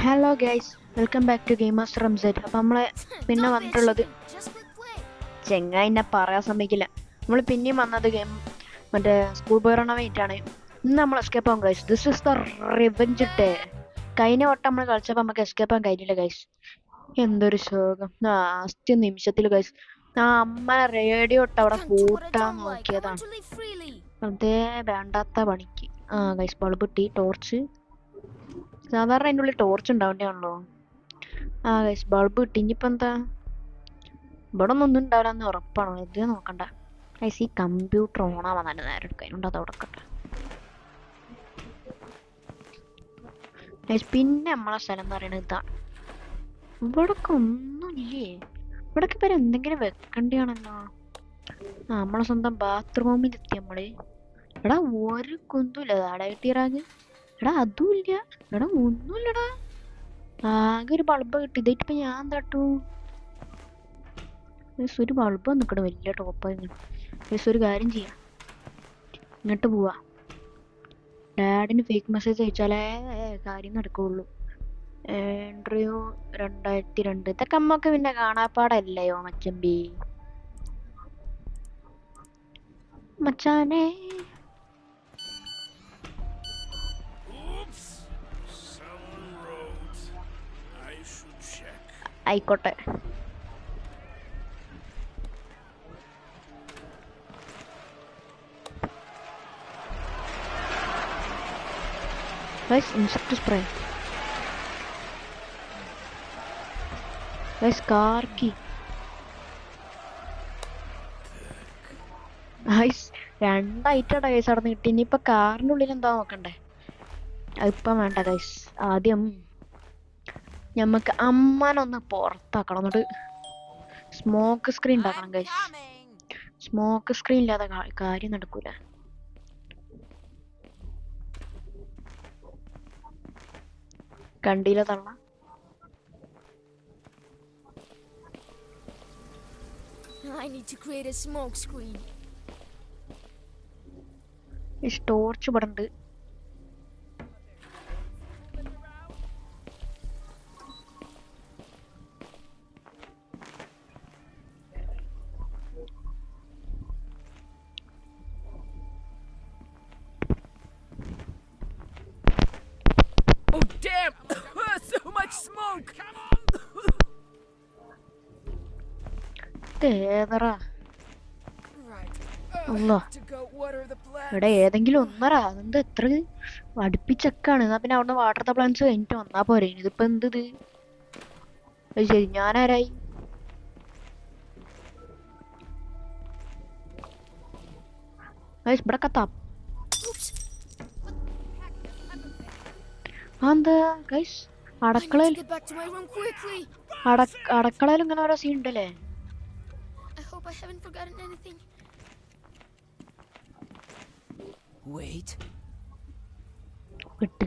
Hello guys, welcome back to gamers റംസെറ്റ്. അപ്പം നമ്മളെ പിന്നെ വന്നിട്ടുള്ളത് ചെങ്ങായി എന്നെ പറയാൻ സമ്മതിക്കില്ല. നമ്മൾ പിന്നെയും വന്നത് ഗെയിം മറ്റേ സ്കൂൾ ബോയ് റണ്ണവേറ്റാണ്. ഇന്ന് നമ്മൾ എസ്കേപ്പ് ആവും guys. This is the revenge day. കഴിഞ്ഞ വട്ടം നമ്മൾ കളിച്ചപ്പോൾ നമുക്ക് എസ്കേപ്പ് ആകാൻ കഴിഞ്ഞില്ല ഗൈസ്. എന്തൊരു ശോകം. ലാസ്റ്റ് നിമിഷത്തിൽ ഗൈസ് അമ്മ റേഡിയോ ഇട്ട് അവിടെ കൂട്ടാൻ നോക്കിയതാണ്. അതേ വേണ്ടാത്ത പണിക്ക്. ഗൈസ് ബൾബ് ഇട്ടി, ടോർച്ച്. സാധാരണ അതിൻ്റെ ഉള്ളിൽ ടോർച്ച് ഉണ്ടാവേണ്ടതാണല്ലോ. ഗൈസ് ബൾബ് കിട്ടി. ഇനിയിപ്പോൾ എന്താ, ഇവിടെ ഒന്നും ഉണ്ടാവില്ലെന്ന് ഉറപ്പാണോ? ഇത് നോക്കണ്ട ഗൈസ്. ഈ കമ്പ്യൂട്ടർ ഓണാവാൻ നല്ല നേരം എടുക്കും. അതിനുണ്ട് അത് ഉടക്കട്ടെ ഗൈസ്. പിന്നെ നമ്മളെ സ്ഥലം എന്ന് പറയുന്നത് ഇതാണ്. ഇവിടൊക്കെ ഒന്നുമില്ലേ? ഇവിടൊക്കെ പേര് എന്തെങ്കിലും വെക്കണ്ടിയാണല്ലോ. നമ്മളെ സ്വന്തം ബാത്റൂമിലെത്തി നമ്മള്. എടാ ഒരു കുന്തുമില്ല. അടയിട്ടിറാഗ്. എടാ അതും ഇല്ല. എടാ ഒന്നുമില്ലടാ. ആകെ ഒരു ബൾബ് കിട്ടി. ഇതായിട്ടിപ്പോ ഞാൻ തട്ടു. ഒരു ബൾബ് നിൽക്കട്ടെ, വലിയ ടോപ്പായി. ഒരു കാര്യം ചെയ്യാം, ഇങ്ങോട്ട് പോവാ. ഡാഡിന് ഫേക്ക് മെസ്സേജ് അയച്ചാലേ കാര്യം നടക്കുള്ളൂ. എൻട്രിയോ 2002. ഇതൊക്കെ അമ്മക്ക് പിന്നെ കാണാപ്പാടല്ലയോ മച്ചമ്പി. മച്ചാനെ ആയിക്കോട്ടെ. Insect spray. Car key. രണ്ടായിട്ടാണ് ഗൈസ് അവിടെ നിന്ന് കിട്ടി. ഇനിയിപ്പോൾ കാറിൻ്റെ ഉള്ളിൽ എന്താ നോക്കണ്ടേ? അതിപ്പം വേണ്ട ഗൈസ്. ആദ്യം ഞമ്മക്ക് അമ്മാനൊന്ന് പുറത്താക്കണം. എന്നിട്ട് സ്മോക്ക് സ്ക്രീൻ ഉണ്ടാക്കണം ഗൈസ്. സ്മോക്ക് സ്ക്രീൻ ഇല്ലാതെ കാര്യം നടക്കൂല. കണ്ടില്ല തള്ള. ടോർച്ച് ഇവിടെ ഉണ്ട്. Oh damn! So much smoke! ഏതറാ ഇവിടെ ഏതെങ്കിലും ഒന്നറാ. അതെന്താ എത്ര അടുപ്പിച്ചൊക്കെയാണ്? എന്നാ പിന്നെ അവിടുന്ന് വാട്ടർ ദ പ്ലാന്റ്സ് കഴിഞ്ഞിട്ട് വന്നാ പോരെ. ഇതിപ്പോ എന്ത് ഇത്? ശരി, ഞാനാരായി? ഇവിടെ കത്താം. എന്താ ഗൈസ് അടുക്കളയിൽ ഇങ്ങനെ ഓരോ സീൻ ഉണ്ടല്ലേ? Wait. വിട്ട്.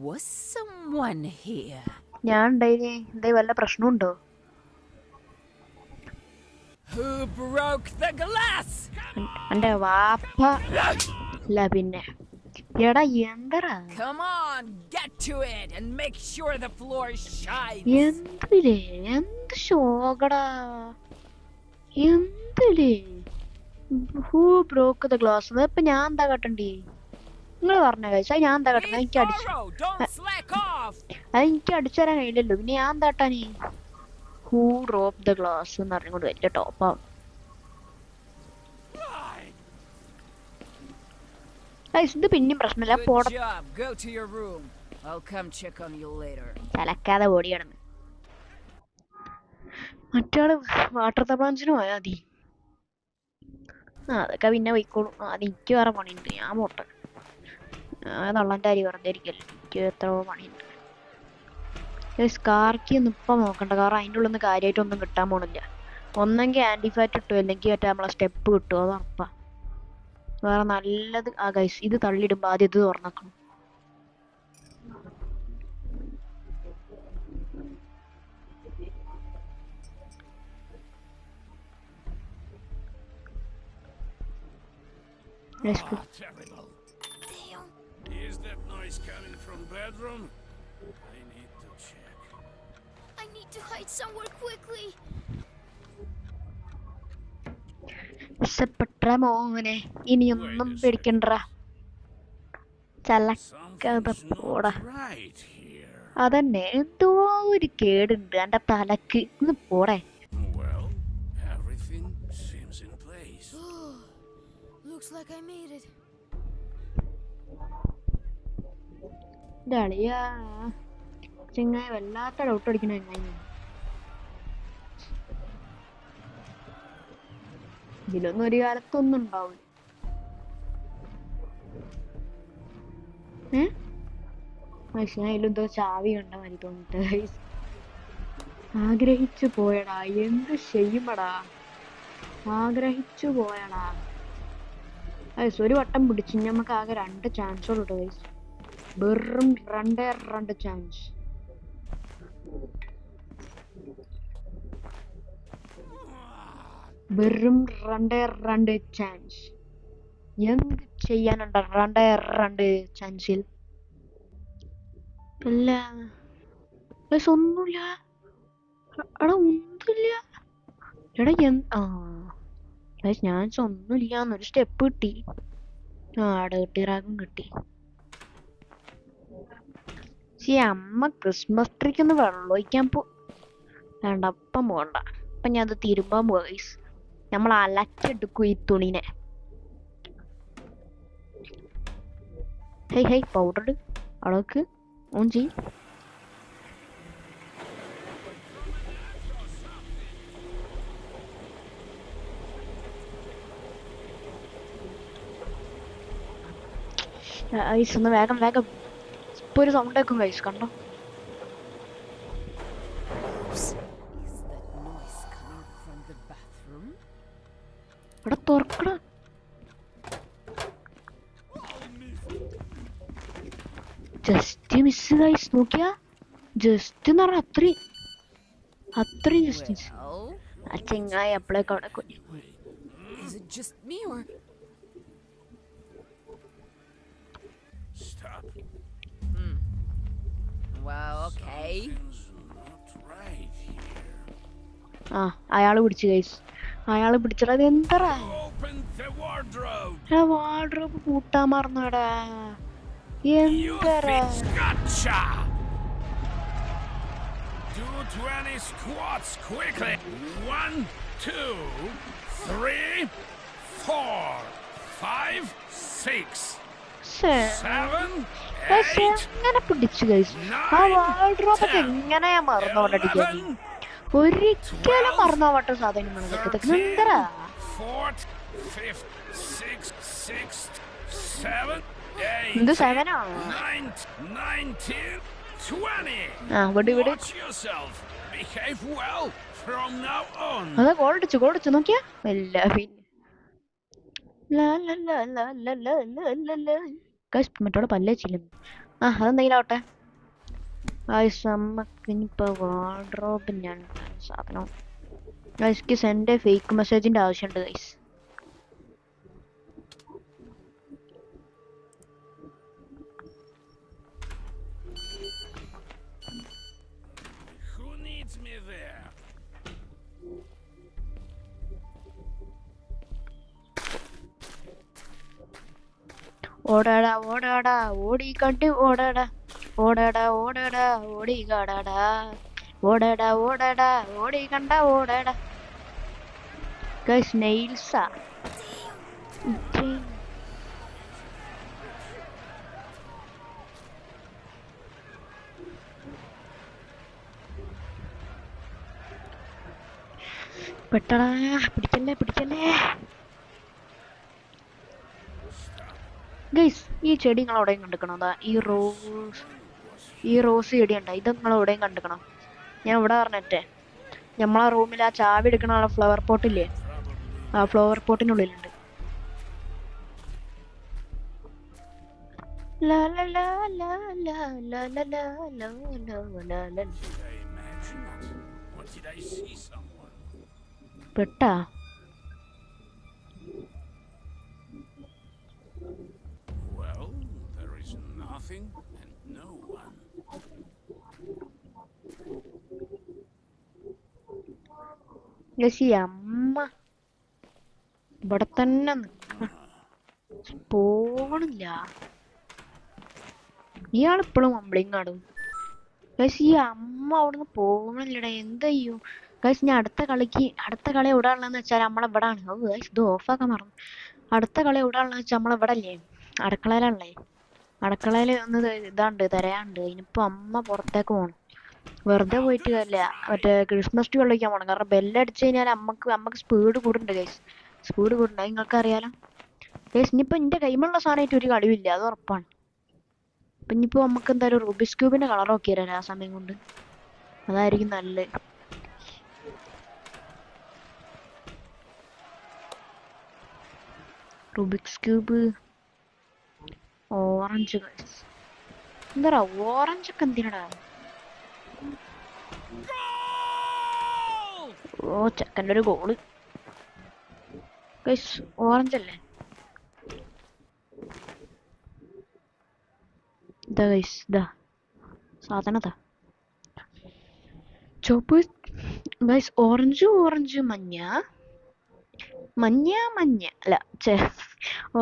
Was someone here? ഞാൻ ഉണ്ടായിനി. എന്തേ വല്ല പ്രശ്നമുണ്ടോ? Who broke the glass? എന്റെ വാപ്പ അല്ല പിന്നെ. എടാ എന്തടാ? Come on, get to it and make sure the floor shines. എന്തിലേ? എന്ത് ഷോകടാ? എന്തിലേ? Who broke the glass? ഇപ്പൊ ഞാൻ എന്താ കട്ടണ്ടേ? നിങ്ങൾ പറഞ്ഞ കഴിച്ചാ ഞാൻ എന്താ കട്ടണ? എനിക്ക് അടിച്ചു തരാൻ കഴിയില്ലല്ലോ. പിന്നെ ഞാൻ എന്താ കട്ടാനേ? Who broke the glass എന്ന് പറഞ്ഞുകൊണ്ട് വലിയ ടോപ്പാ. ഇത് പിന്നെയും പ്രശ്നമില്ല. ചലക്കാതെ ഓടി കിടന്ന് മറ്റാള് വാട്ടർ തപ്ലാൻസിന് പോയാ മതി. അതൊക്കെ പിന്നെ പോയിക്കോളും. എനിക്ക് വേറെ പണിയുണ്ട്. ഞാൻ പോട്ടെ. തള്ളൻ്റെ അരി വെറുതെ ഇരിക്കല്ലേ. എനിക്ക് എത്രയോ പണിയുണ്ട്. സ്കാർക്കി ഒന്നും ഇപ്പം നോക്കണ്ട. കാരണം അതിൻ്റെ ഉള്ളിൽ നിന്ന് കാര്യമായിട്ടൊന്നും കിട്ടാൻ പോണില്ല. ഒന്നെങ്കിൽ ആൻറ്റി ഫാറ്റ് കിട്ടുമോ, അല്ലെങ്കിൽ മറ്റേ നമ്മളെ സ്റ്റെപ്പ് കിട്ടുമോ, അത് ഉറപ്പാ. വേറെ നല്ലത് ഗൈസ് ഇത് തള്ളിയിടുമ്പോൾ ആദ്യം ഇത് തുറന്നേക്കണം. Terrible. Is that noise coming from bedroom? I need to check. I need to hide somewhere quickly. ഇഷ്ടപ്പെട്ട മോനെ ഇനിയൊന്നും പേടിക്കണ്ട. ചലക്കത Something's പോടാ. not right here. അതന്നെ എന്തോ ഒരു കേടുണ്ട് എന്റെ തലക്ക്. ഇന്ന് പോടെ. Well, everything seems in place. Looks like I made it. ഇതളിയാ ചെങ്ങായി വല്ലാത്ത ഡൗട്ട് അടിക്കണ ഇതിലൊന്നും ഒരു കാലത്തൊന്നും ഉണ്ടാവില്ല. പക്ഷെ ഞാൻ ഇതിലെന്തോ ചാവി കണ്ട മാതിരി തോന്നിട്ട്. ആഗ്രഹിച്ചു പോയടാ, എന്ത് ചെയ്യുമടാ, ആഗ്രഹിച്ചു പോയടാ. ഒരു വട്ടം പിടിച്ചു, നമുക്ക് ആകെ 2 ചാൻസുള്ളൂ ഗൈസ്. വെറും 2 ചാൻസ്. വെറും 2 ചാൻസ്. എന്ത് ചെയ്യാനുണ്ട് 2 ചാൻസിൽ? അല്ല ഒന്നുമില്ല എടാ, ഒന്നുമില്ല എടാ. ചാൻസ് ഒന്നുമില്ല. എന്നൊരു സ്റ്റെപ്പ് കിട്ടി. ആടെ കിട്ടി, റാഗും കിട്ടി. അമ്മ ക്രിസ്മസ് ട്രീക്ക് ഒന്ന് വെള്ളം ഒഴിക്കാൻ വേണ്ട, അപ്പം പോകണ്ട. അപ്പം ഞാൻ അത് തിരുമ്പാൻ പോവാ ഗൈസ്. നമ്മൾ അലച്ചെടുക്കും ഈ തുണിനെ. ഹേയ് പൗഡർ അളക്ക് ഓൺ ചെയ്. ഗൈസ് ഒന്ന് വേഗം ഇപ്പൊ ഒരു സൗണ്ട് കേൾക്കും ഗൈസ്, കണ്ടോ? Is that noise coming from the bathroom? ഇവിടെ തുറക്കട. ജസ്റ്റ് മിസ് ഗൈസ്, നോക്കിയാ ജസ്റ്റ് എന്ന് പറഞ്ഞാൽ അത്രയും ജസ്റ്റ്. Well, ആ ചെങ്ങായി അപ്പളേക്ക് അവിടെ കൊഞ്ഞു. is it just me or... Stop. Well, okay. Something's not right here. ആ അയാള് പിടിച്ചു ഗൈസ്, അയാള് പിടിച്ചത് എന്തറാ. Open the wardrobe. വാർഡ്രോബ് പൂട്ടാൻ മറന്നടാ. You എന്തറാ? think gotcha. Do 20 squats quickly. 1, 2, 3, 4, 5, 6, 7, 8, എങ്ങനെ പിടിച്ചു ഗൈസ്? ആ വാർഡ്രോബൊക്കെ എങ്ങനെ ഞാൻ മറന്നോണ്ടടിക്കാൻ? 11, ഒരിക്കലും മറന്നോവട്ടെ സാധനം. എന്തറാ? 4th, 5th, 6th, 6th, 7th, എന്ത് 8th, സെവനോ? 9th, 19th, 20. ആ വിട്. Watch yourself. Behave well from now on. അതെ ഗോളടിച്ചു നോക്കിയാ ഇല്ല. പിന്നെ മറ്റോടെ പല്ലേച്ചില്ല. അതെന്തെങ്കിലും ആവട്ടെ. നമുക്കിനിപ്പോ വാർഡ്രോബ് ഞാൻ സാധനം ഗൈസ്ക്ക് സെൻഡ് ഫേക്ക് മെസ്സേജിന്റെ ആവശ്യമുണ്ട് guys. Who needs me there? ഓടാടാ ഓടിക്കണ്ട് ഓടാടാ ഓടിക്കാടാടാ ഓടിക്കണ്ട ഓടാടാ. ഗൈസ് നെയിൽസാ. പെട്ടടാ, പിടിക്കല്ലേ. ഗൈസ് ഈ ചെടി നിങ്ങൾ എവിടെയും കണ്ടിക്കണതാ? ഈ റോസ് ചെടി ഉണ്ടോ? ഇത് നിങ്ങൾ എവിടെയും കണ്ടിക്കണം? ഞാൻ ഇവിടെ പറഞ്ഞിട്ടേ, നമ്മളെ റൂമിൽ ആ ചാവി എടുക്കണ ഫ്ലവർ പോട്ടില്ലേ, ആ ഫ്ലവർ പോട്ടിനുള്ളിലുണ്ട്. Or did I see someone? പെട്ടാ? Well, there is nothing and no one. Guys ഈ അമ്മ ഇവിടെ തന്നെ പോണില്ല. ഇയാൾ ഇപ്പോഴും മംബ്ലിങ് ആടും. ഗൈസ് ഈ അമ്മ അവിടുന്ന് പോകണില്ലടാ, എന്താ ചെയ്യൂ ഗൈസ്? ഞാൻ അടുത്ത കളി എവിടെ ഉള്ളതെന്ന് വെച്ചാൽ നമ്മളിവിടെ ആണ്. ഓ ഗൈസ് ഇത് ഓഫാക്കാൻ മറന്നു. അടുത്ത കളി എവിടെ ഉള്ളതെന്ന് വെച്ചാൽ നമ്മളിവിടെ അല്ലേ, അടുക്കളയിലാണല്ലേ. അടുക്കളയിൽ ഒന്ന് ഇതാണ്ട് തരാണ്ട്. ഇനിയിപ്പോ അമ്മ പുറത്തേക്ക് പോകണം. വെറുതെ പോയിട്ട് അല്ല, മറ്റേ ക്രിസ്മസ് ട്രീ കളിക്കാൻ പോകണം. കാരണം ബെല്ലടിച്ചു കഴിഞ്ഞാൽ അമ്മക്ക് സ്പീഡ് കൂടുന്നുണ്ട് ഗൈസ്. സ്പീഡ് കൂടുന്നുണ്ട്, അത് നിങ്ങൾക്ക് അറിയാലോ ഗൈസ്. ഇനിയിപ്പോ എന്റെ കൈമുള്ള സാധനമായിട്ട് ഒരു കളിവില്ല, അത് ഉറപ്പാണ്. അപ്പൊ ഇനിയിപ്പോ നമുക്ക് എന്തായാലും റൂബിക്സ് ക്യൂബിന്റെ കളർ നോക്കി തരാം ആ സമയം കൊണ്ട്. അതായിരിക്കും നല്ലത്. Rubik's cube orange guys. എന്താ ഓറഞ്ച് ഒക്കെ എന്തിനടാ? ഓ ചെക്കൻ്റെ ഒരു ഗോള് ഗൈസ്. ഓറഞ്ച് അല്ലേ ഇതാ ഗൈസ്, ഇതാ സാധനം ഇതാ. ചുവപ്പ് ഗൈസ്, ഓറഞ്ച് മഞ്ഞ അല്ല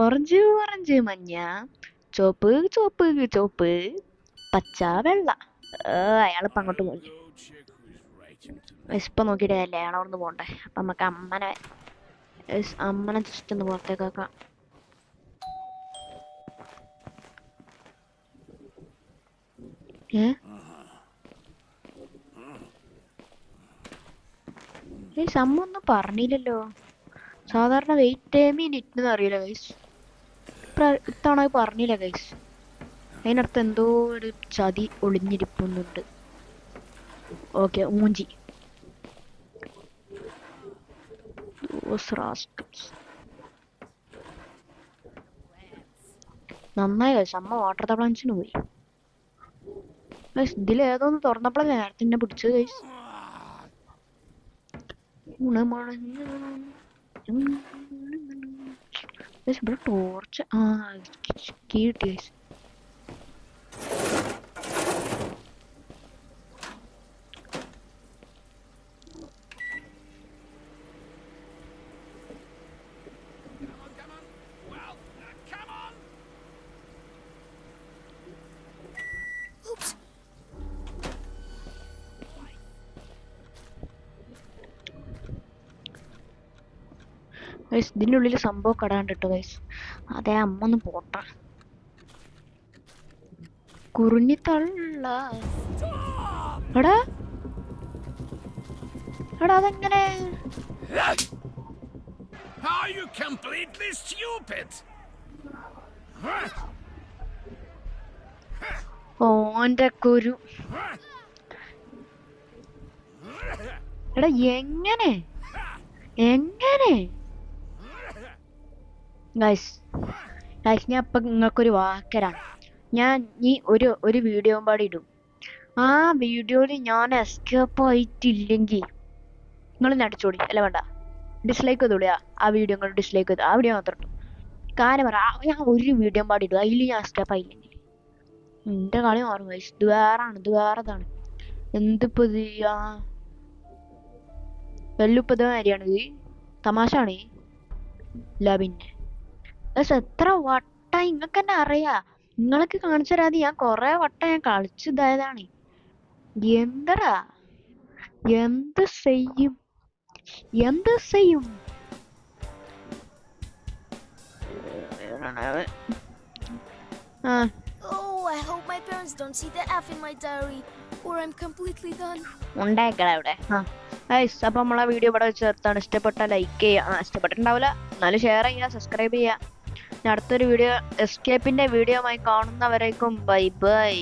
ഓറഞ്ച് മഞ്ഞ ചുവപ്പ് പച്ച വെള്ള. അയാളിപ്പോ അങ്ങോട്ട് പോയി. ഇപ്പൊ നോക്കിയിട്ടേ അല്ലേ അയാൾ അവിടുന്ന് പോണ്ടേ. അപ്പൊ നമുക്ക് അമ്മനെ ജസ്റ്റ് ഒന്ന് പുറത്തേക്കാക്കാം. അമ്മ ഒന്നും പറഞ്ഞില്ലല്ലോ. സാധാരണ വെയിറ്റ് മിനിറ്റ് എന്ന് അറിയില്ല ഗൈസ്. ഇത്തവണ പറഞ്ഞില്ല ഗൈസ്. അതിനടുത്ത് എന്തോ ഒരു ചതി ഒളിഞ്ഞിരിപ്പുന്നുണ്ട്. ഓക്കെ മൂഞ്ചി. നന്നായി ഗൈസ്, അമ്മ വാട്ടർ തപ്ലാൻസിന് പോയി ഗൈസ്. ഇതിൽ ഏതോന്ന് തുറന്നപ്പോഴേ നേരത്തെ എന്നെ പിടിച്ചത് ഗൈസ്. ഇവിടെ ടോർച്ച് കിട്ടി ഗൈസ്. ഗൈസ് ഇതിൻ്റെ ഉള്ളിൽ സംഭവം കടാണ്ട് കേട്ടോ ഗൈസ്. അതെ അമ്മ ഒന്ന് പോട്ടെ. കുറുഞ്ഞിത്തള്ള എടാ അതെങ്ങനെ? Are you completely stupid? ഓന്റെ കുരു. എടാ എങ്ങനെ ഗൈസ് ഞാൻ ഇപ്പൊ നിങ്ങൾക്കൊരു വാക്കരാണ്. ഞാൻ ഈ ഒരു വീഡിയോ പാടി ഇടും. ആ വീഡിയോയിൽ ഞാൻ എസ്കേപ്പ് ആയിട്ടില്ലെങ്കിൽ നിങ്ങൾ നടിച്ചോടി. അല്ല വേണ്ട, ഡിസ്ലൈക്ക് ചെയ്തോളിയാ ആ വീഡിയോ. നിങ്ങൾ ഡിസ്ലൈക്ക് ചെയ്തു ആ വീഡിയോ മാത്രം ഇട്ടു. കാര്യം പറ, ഞാൻ ഒരു വീഡിയോ പാടി ഇടും. അതിൽ ഞാൻ എസ്കേപ്പ് ആയില്ലെങ്കിൽ എന്റെ കളി മാറും ഗൈസ്. ഇത് വേറെതാണ്. എന്തിപ്പോ ഇത് വെല്ലുപ്പത് കാര്യമാണ്. ഇത് തമാശയാണ്. ഇല്ല പിന്നെ എത്ര വട്ടം നിങ്ങൾക്ക് തന്നെ അറിയാ. നിങ്ങൾക്ക് കാണിച്ചു തരാതെ ഞാൻ കൊറേ വട്ടം ഞാൻ കളിച്ചതായതാണ്. എന്തടാ എന്ത് ചെയ്യും? Oh, I hope my parents don't see the F in my diary, or I'm completely done. ഉണ്ടായിക്കള ഇവിടെ. അപ്പൊ നമ്മളെ വീഡിയോ ഇവിടെ വെച്ച് ചേർത്താണ്. ഇഷ്ടപ്പെട്ട ലൈക്ക് ചെയ്യുക. ഇഷ്ടപ്പെട്ടിട്ടുണ്ടാവില്ല എന്നാലും ഷെയർ ചെയ്യുക, സബ്സ്ക്രൈബ് ചെയ്യുക. അടുത്തൊരു വീഡിയോ എസ്കേപ്പിന്റെ വീഡിയോ ആയി കാണുന്നവരേക്കും ബൈ ബൈ.